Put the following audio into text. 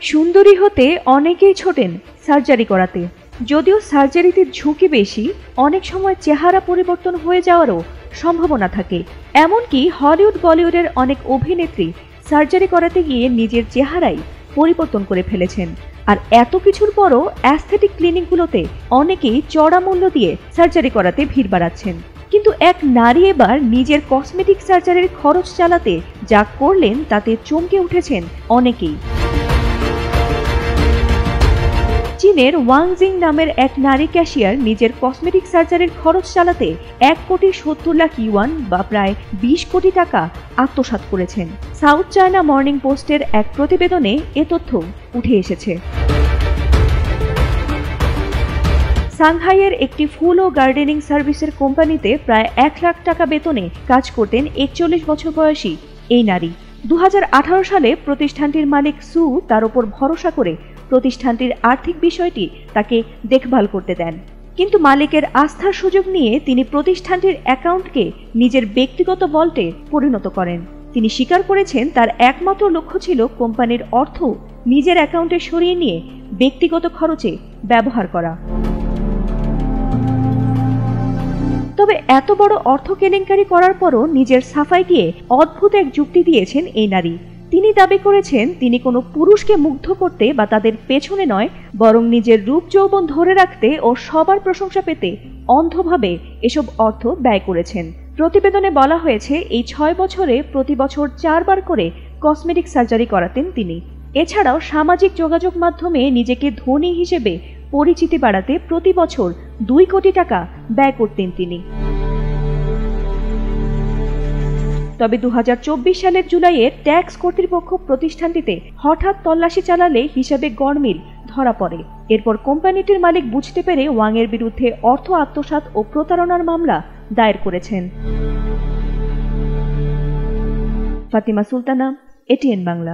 সুন্দরী হতে অনেকেই ছোটেন সার্জারি করাতে। যদিও সার্জারিতে ঝুঁকি বেশি, অনেক সময় চেহারা পরিবর্তন হয়ে যাওয়ারও সম্ভাবনা থাকে। এমনকি হলিউড বলিউডের অনেক অভিনেত্রী সার্জারি করাতে গিয়ে নিজের চেহারাই পরিবর্তন করে ফেলেছেন। আর এত কিছুর পরও অ্যাস্থেটিক ক্লিনিকগুলোতে অনেকেই চড়া মূল্য দিয়ে সার্জারি করাতে ভিড় বাড়াচ্ছেন। কিন্তু এক নারী এবার নিজের কসমেটিক সার্জারির খরচ চালাতে যা করলেন তাতে চমকে উঠেছেন অনেকেই। চীনের ওয়াংজিং নামের এক নারী ক্যাশিয়ার নিজের কসমেটিক সার্জারির খরচ চালাতে 1,70,00,000 ইউয়ান বা প্রায় 20 কোটি টাকা আত্মসাৎ করেছেন। সাউথ চায়না মর্নিং পোস্টের এক প্রতিবেদনে এ তথ্য উঠে এসেছে। সাংহাইয়ের একটি ফুল ও গার্ডেনিং সার্ভিসের কোম্পানিতে প্রায় 1 লাখ টাকা বেতনে কাজ করতেন 41 বছর বয়সী এই নারী। 2018 সালে প্রতিষ্ঠানটির মালিক সু তার উপর ভরসা করে প্রতিষ্ঠানটির আর্থিক বিষয়টি তাকে দেখভাল করতে দেন। কিন্তু মালিকের আস্থার সুযোগ নিয়ে তিনি প্রতিষ্ঠানটির অ্যাকাউন্টকে নিজের ব্যক্তিগত ভল্টে পরিণত করেন। তিনি স্বীকার করেছেন তার একমাত্র লক্ষ্য ছিল কোম্পানির অর্থ নিজের অ্যাকাউন্টে সরিয়ে নিয়ে ব্যক্তিগত খরচে ব্যবহার করা। তবে এত বড় অর্থ কেলেঙ্কারি করার পরও নিজের সাফাই দিয়ে অদ্ভুত এক যুক্তি দিয়েছেন এই নারী। তিনি দাবি করেছেন তিনি কোনো পুরুষকে মুগ্ধ করতে বা তাদের পেছনে নয়, বরং নিজের রূপ যৌবন ধরে রাখতে ও সবার প্রশংসা পেতে অন্ধভাবে এসব অর্থ ব্যয় করেছেন। প্রতিবেদনে বলা হয়েছে এই 6 বছরে প্রতি বছর 4 বার করে কসমেটিক সার্জারি করাতেন তিনি। এছাড়াও সামাজিক যোগাযোগ মাধ্যমে নিজেকে ধনী হিসেবে পরিচিতি বাড়াতে প্রতি বছর 2 কোটি টাকা ব্যয় করতেন তিনি। তবে 2024 সালের জুলাইয়ে ট্যাক্স কর্তৃপক্ষ প্রতিষ্ঠানটিতে হঠাৎ তল্লাশি চালালে হিসাবে গড়মিল ধরা পড়ে। এরপর কোম্পানিটির মালিক বুঝতে পেরে ওয়াংয়ের বিরুদ্ধে অর্থ আত্মসাৎ ও প্রতারণার মামলা দায়ের করেছেন। ফাতিমা সুলতানা, এটিএন বাংলা।